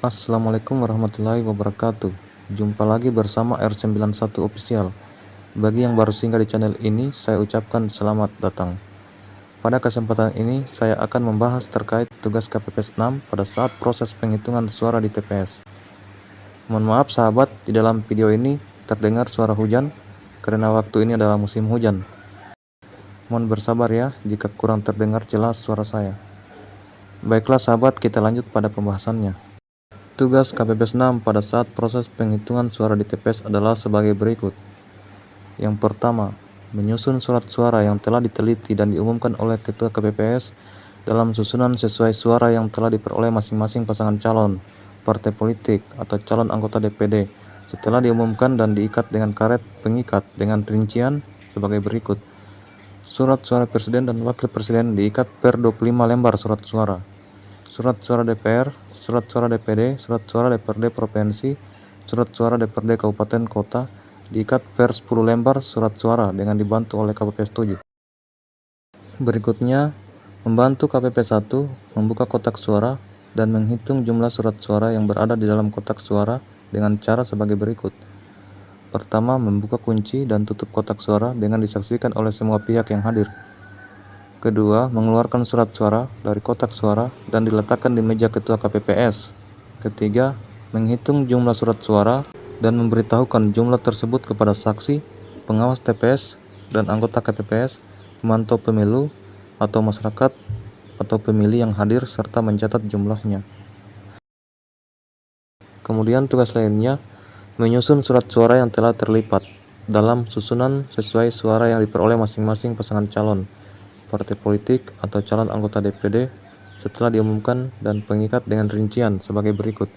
Assalamualaikum warahmatullahi wabarakatuh. Jumpa lagi bersama R91 Official. Bagi yang baru singgah di channel ini, saya ucapkan selamat datang. Pada kesempatan ini, saya akan membahas terkait tugas KPPS 6 pada saat proses penghitungan suara di TPS. Mohon maaf sahabat, di dalam video ini terdengar suara hujan, karena waktu ini adalah musim hujan. Mohon bersabar ya, jika kurang terdengar jelas suara saya. Baiklah sahabat, kita lanjut pada pembahasannya. Tugas KPPS 6 pada saat proses penghitungan suara di TPS adalah sebagai berikut. Yang pertama, menyusun surat suara yang telah diteliti dan diumumkan oleh Ketua KPPS dalam susunan sesuai suara yang telah diperoleh masing-masing pasangan calon, partai politik, atau calon anggota DPD setelah diumumkan dan diikat dengan karet pengikat dengan rincian sebagai berikut. Surat suara Presiden dan Wakil Presiden diikat per 25 lembar surat suara. Surat suara DPR, surat suara DPD, surat suara DPRD Provinsi, surat suara DPRD Kabupaten Kota diikat per 10 lembar surat suara dengan dibantu oleh KPPS 7. Berikutnya, membantu KPPS 1 membuka kotak suara dan menghitung jumlah surat suara yang berada di dalam kotak suara dengan cara sebagai berikut. Pertama, membuka kunci dan tutup kotak suara dengan disaksikan oleh semua pihak yang hadir. Kedua, mengeluarkan surat suara dari kotak suara dan diletakkan di meja Ketua KPPS. Ketiga, menghitung jumlah surat suara dan memberitahukan jumlah tersebut kepada saksi, pengawas TPS, dan anggota KPPS, pemantau pemilu, atau masyarakat atau pemilih yang hadir serta mencatat jumlahnya. Kemudian tugas lainnya, menyusun surat suara yang telah terlipat dalam susunan sesuai suara yang diperoleh masing-masing pasangan calon, partai politik, atau calon anggota DPD setelah diumumkan dan pengikat dengan rincian sebagai berikut.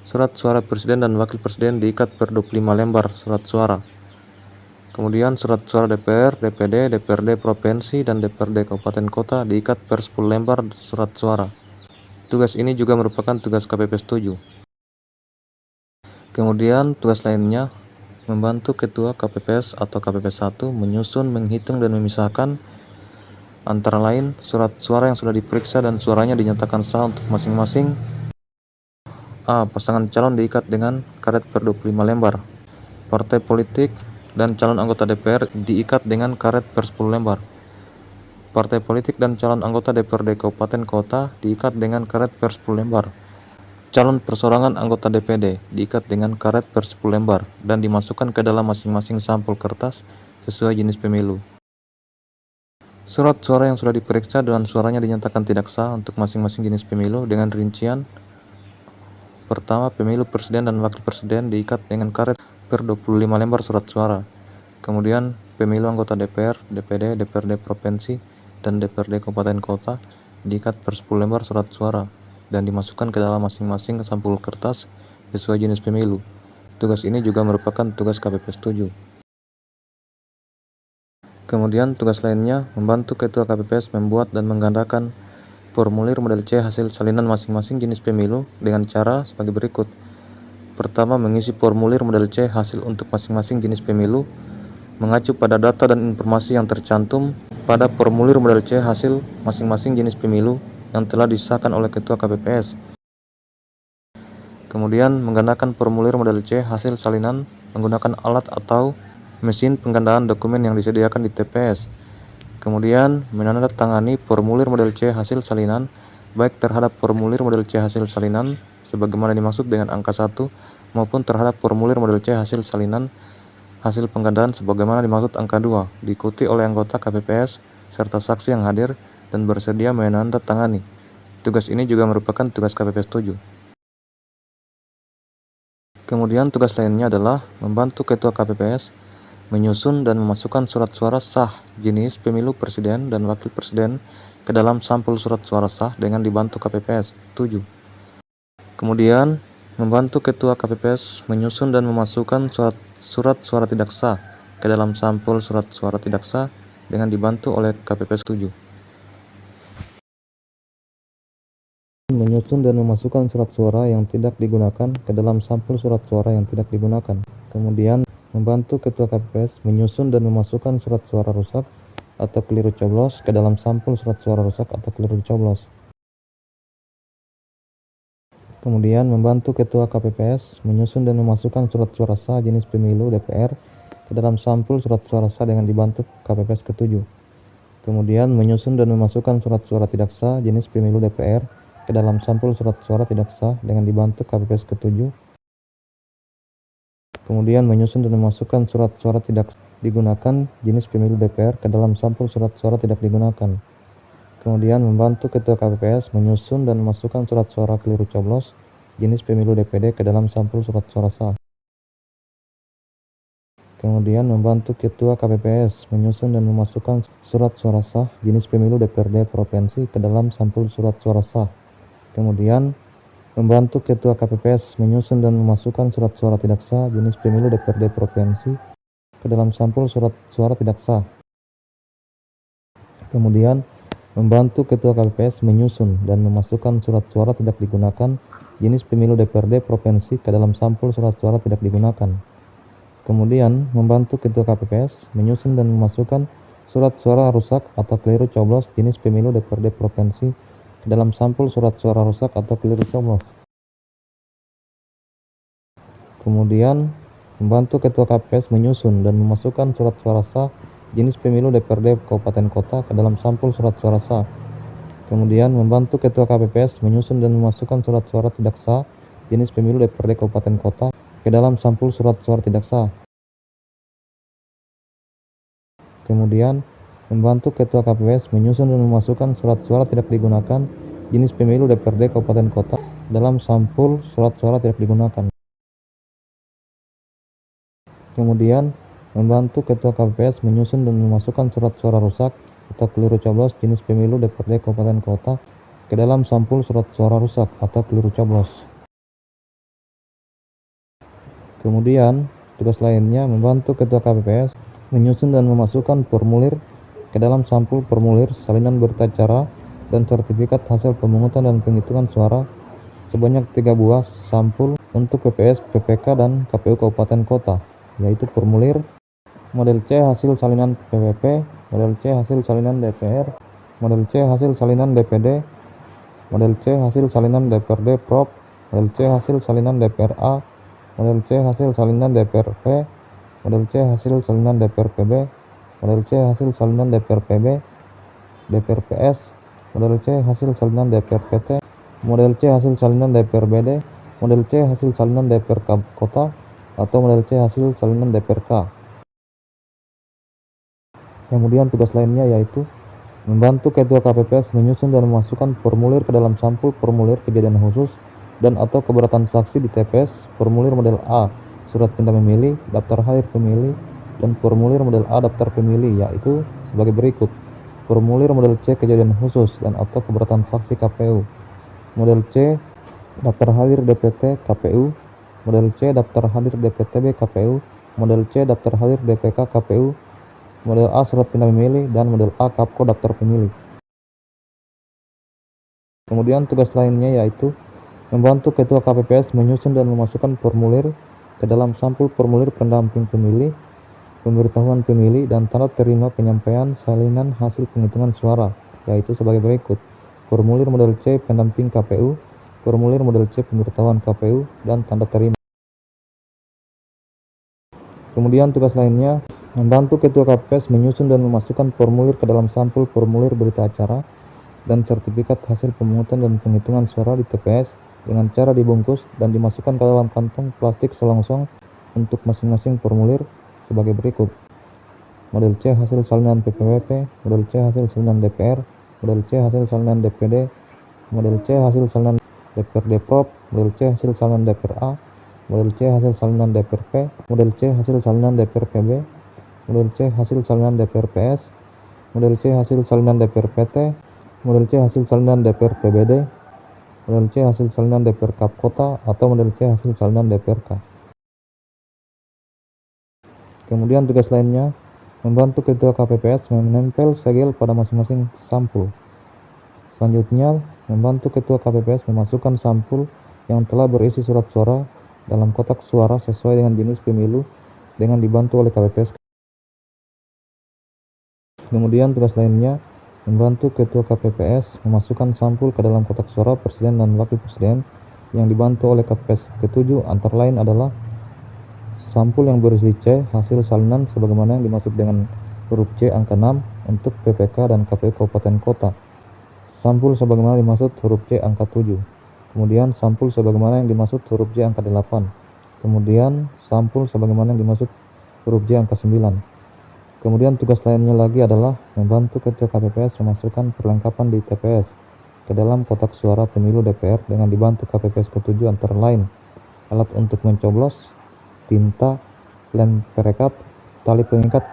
Surat suara Presiden dan Wakil Presiden diikat per 25 lembar surat suara. Kemudian surat suara DPR, DPD, DPRD Provinsi, dan DPRD Kabupaten Kota diikat per 10 lembar surat suara. Tugas ini juga merupakan tugas KPPS 7. Kemudian tugas lainnya, membantu Ketua KPPS atau KPPS 1 menyusun, menghitung, dan memisahkan antara lain surat suara yang sudah diperiksa dan suaranya dinyatakan sah untuk masing-masing. A. Pasangan calon diikat dengan karet per 25 lembar. Partai politik dan calon anggota DPR diikat dengan karet per 10 lembar. Partai politik dan calon anggota DPRD Kabupaten Kota diikat dengan karet per 10 lembar. Calon persorangan anggota DPD diikat dengan karet per 10 lembar dan dimasukkan ke dalam masing-masing sampul kertas sesuai jenis pemilu. Surat suara yang sudah diperiksa dan suaranya dinyatakan tidak sah untuk masing-masing jenis pemilu dengan rincian. Pertama, pemilu Presiden dan Wakil Presiden diikat dengan karet per 25 lembar surat suara. Kemudian, pemilu anggota DPR, DPD, DPRD Provinsi, dan DPRD Kabupaten Kota diikat per 10 lembar surat suara dan dimasukkan ke dalam masing-masing sampul kertas sesuai jenis pemilu. Tugas ini juga merupakan tugas KPPS 7. Kemudian tugas lainnya, membantu Ketua KPPS membuat dan menggandakan formulir model C hasil salinan masing-masing jenis pemilu dengan cara sebagai berikut. Pertama, mengisi formulir model C hasil untuk masing-masing jenis pemilu, mengacu pada data dan informasi yang tercantum pada formulir model C hasil masing-masing jenis pemilu yang telah disahkan oleh Ketua KPPS. Kemudian, menggandakan formulir model C hasil salinan menggunakan alat atau mesin penggandaan dokumen yang disediakan di TPS. Kemudian, menandatangani formulir model C hasil salinan baik terhadap formulir model C hasil salinan sebagaimana dimaksud dengan angka 1 maupun terhadap formulir model C hasil salinan hasil penggandaan sebagaimana dimaksud angka 2, diikuti oleh anggota KPPS serta saksi yang hadir dan bersedia menandatangani. Tugas ini juga merupakan tugas KPPS 7. Kemudian tugas lainnya adalah membantu Ketua KPPS menyusun dan memasukkan surat suara sah jenis pemilu Presiden dan Wakil Presiden ke dalam sampul surat suara sah dengan dibantu KPPS 7. Kemudian, membantu Ketua KPPS menyusun dan memasukkan surat suara tidak sah ke dalam sampul surat suara tidak sah dengan dibantu oleh KPPS 7. Menyusun dan memasukkan surat suara yang tidak digunakan ke dalam sampul surat suara yang tidak digunakan. Kemudian, membantu Ketua KPPS menyusun dan memasukkan surat suara rusak atau keliru coblos ke dalam sampul surat suara rusak atau keliru coblos. Kemudian membantu Ketua KPPS menyusun dan memasukkan surat suara sah jenis pemilu DPR ke dalam sampul surat suara sah dengan dibantu KPPS ke-7. Kemudian menyusun dan memasukkan surat suara tidak sah jenis pemilu DPR ke dalam sampul surat suara tidak sah dengan dibantu KPPS ke-7. Kemudian menyusun dan memasukkan surat suara tidak digunakan jenis pemilu DPR ke dalam sampul surat suara tidak digunakan. Kemudian membantu Ketua KPPS menyusun dan memasukkan surat suara keliru coblos jenis pemilu DPD ke dalam sampul surat suara sah. Kemudian membantu Ketua KPPS menyusun dan memasukkan surat suara sah jenis pemilu DPRD Provinsi ke dalam sampul surat suara sah. Kemudian membantu Ketua KPPS menyusun dan memasukkan surat suara tidak sah jenis pemilu DPRD Provinsi ke dalam sampul surat suara tidak sah. Kemudian membantu Ketua KPPS menyusun dan memasukkan surat suara tidak digunakan jenis pemilu DPRD Provinsi ke dalam sampul surat suara tidak digunakan. Kemudian membantu Ketua KPPS menyusun dan memasukkan surat suara rusak atau keliru coblos jenis pemilu DPRD Provinsi ke dalam sampul surat suara rusak atau keliru coblos. Kemudian membantu Ketua KPPS menyusun dan memasukkan surat suara sah jenis pemilu DPRD Kabupaten Kota ke dalam sampul surat suara sah. Kemudian membantu Ketua KPPS menyusun dan memasukkan surat suara tidak sah jenis pemilu DPRD Kabupaten Kota ke dalam sampul surat suara tidak sah. Kemudian membantu Ketua KPPS menyusun dan memasukkan surat suara tidak digunakan jenis pemilu DPRD Kabupaten Kota dalam sampul surat suara tidak digunakan. Kemudian membantu Ketua KPPS menyusun dan memasukkan surat suara rusak atau keliru coblos jenis pemilu DPRD Kabupaten Kota ke dalam sampul surat suara rusak atau keliru coblos. Kemudian tugas lainnya membantu Ketua KPPS menyusun dan memasukkan formulir ke dalam sampul formulir salinan berita acara dan sertifikat hasil pemungutan dan penghitungan suara sebanyak 3 buah sampul untuk PPS, PPK, dan KPU Kabupaten Kota, yaitu formulir model C hasil salinan PPP, model C hasil salinan DPR, model C hasil salinan DPD, model C hasil salinan DPRD Prop, model C hasil salinan DPRA, model C hasil salinan DPRP, model C hasil salinan DPRPB, model C hasil salinan DPRPB, DPRPS, model C hasil salinan DPRPT, model C hasil salinan DPRBD, model C hasil salinan DPR Kota, atau model C hasil salinan DPRK. Kemudian tugas lainnya yaitu membantu Ketua KPPS menyusun dan memasukkan formulir ke dalam sampul formulir kejadian khusus dan atau keberatan saksi di TPS, formulir model A surat pindah memilih, daftar hadir pemilih, dan formulir model A daftar pemilih, yaitu sebagai berikut: formulir model C kejadian khusus dan atau keberatan saksi KPU, model C daftar hadir DPT KPU, model C daftar hadir DPTB KPU, model C daftar hadir DPK KPU, model A surat pindah memilih, dan model A Kapko daftar pemilih. Kemudian tugas lainnya yaitu membantu Ketua KPPS menyusun dan memasukkan formulir ke dalam sampul formulir pendamping pemilih, pemberitahuan pemilih, dan tanda terima penyampaian salinan hasil penghitungan suara, yaitu sebagai berikut: formulir model C pendamping KPU, formulir model C pemberitahuan KPU, dan tanda terima. Kemudian tugas lainnya membantu Ketua KPPS menyusun dan memasukkan formulir ke dalam sampul formulir berita acara dan sertifikat hasil pemungutan dan penghitungan suara di TPS dengan cara dibungkus dan dimasukkan ke dalam kantong plastik selongsong untuk masing-masing formulir sebagai berikut: model C hasil salinan PPWP, model C hasil salinan DPR, model C hasil salinan DPD, model C hasil salinan DPRD Prop, model C hasil salinan DPRA, model C hasil salinan DPRP, model C hasil salinan DPRPB, model C hasil salinan DPRPS, model C hasil salinan DPRPT, model C hasil salinan DPRPBD, model C hasil salinan DPR Kap Kota, atau model C hasil salinan DPRK. Kemudian tugas lainnya membantu Ketua KPPS menempel segel pada masing-masing sampul. Selanjutnya, membantu Ketua KPPS memasukkan sampul yang telah berisi surat suara dalam kotak suara sesuai dengan jenis pemilu dengan dibantu oleh KPPS. Kemudian tugas lainnya membantu Ketua KPPS memasukkan sampul ke dalam kotak suara presiden dan wakil presiden yang dibantu oleh KPPS ke-7 antara lain adalah sampul yang berisi C hasil salinan sebagaimana yang dimaksud dengan huruf C angka 6 untuk PPK dan KPU Kabupaten Kota. Sampul sebagaimana dimaksud huruf C angka 7. Kemudian sampul sebagaimana yang dimaksud huruf J angka 8. Kemudian sampul sebagaimana yang dimaksud huruf J angka 9. Kemudian tugas lainnya lagi adalah membantu Ketua KPPS memasukkan perlengkapan di TPS ke dalam kotak suara pemilu DPR dengan dibantu KPPS ke-7 antara lain alat untuk mencoblos, tinta, lem perekat, tali pengikat,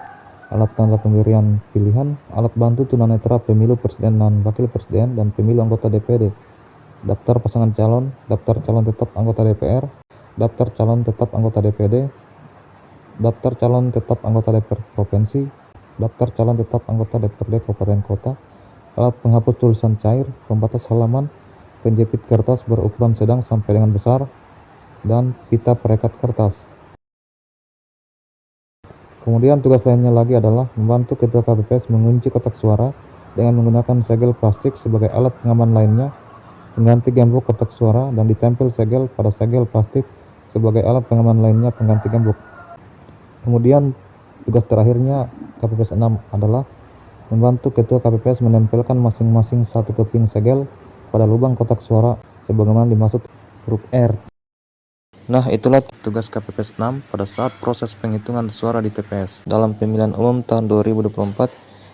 alat tanda pemberian pilihan, alat bantu tunanetra pemilu presiden dan wakil presiden dan pemilu anggota DPD, daftar pasangan calon, daftar calon tetap anggota DPR, daftar calon tetap anggota DPD, daftar calon tetap anggota DPR provinsi, daftar calon tetap anggota DPRD Kabupaten Kota, alat penghapus tulisan cair, pembatas halaman, penjepit kertas berukuran sedang sampai dengan besar, dan pita perekat kertas. Kemudian tugas lainnya lagi adalah membantu Ketua KPPS mengunci kotak suara dengan menggunakan segel plastik sebagai alat pengaman lainnya, pengganti gembok kotak suara, dan ditempel segel pada segel plastik sebagai alat pengaman lainnya pengganti gembok. Kemudian tugas terakhirnya KPPS 6 adalah membantu Ketua KPPS menempelkan masing-masing satu keping segel pada lubang kotak suara sebagaimana dimaksud huruf R. Nah, itulah tugas KPPS 6 pada saat proses penghitungan suara di TPS dalam pemilihan umum tahun 2024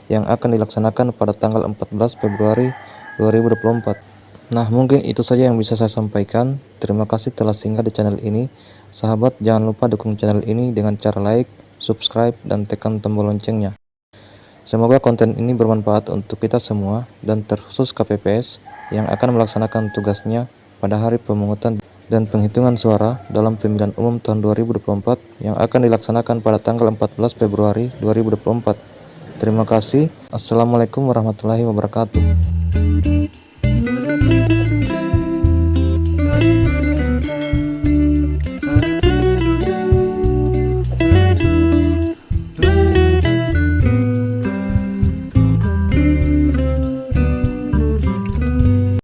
yang akan dilaksanakan pada tanggal 14 Februari 2024. Nah, mungkin itu saja yang bisa saya sampaikan. Terima kasih telah singgah di channel ini. Sahabat, jangan lupa dukung channel ini dengan cara like, subscribe, dan tekan tombol loncengnya. Semoga konten ini bermanfaat untuk kita semua dan terkhusus KPPS yang akan melaksanakan tugasnya pada hari pemungutan dan penghitungan suara dalam pemilihan umum tahun 2024 yang akan dilaksanakan pada tanggal 14 Februari 2024. Terima kasih. Assalamualaikum warahmatullahi wabarakatuh.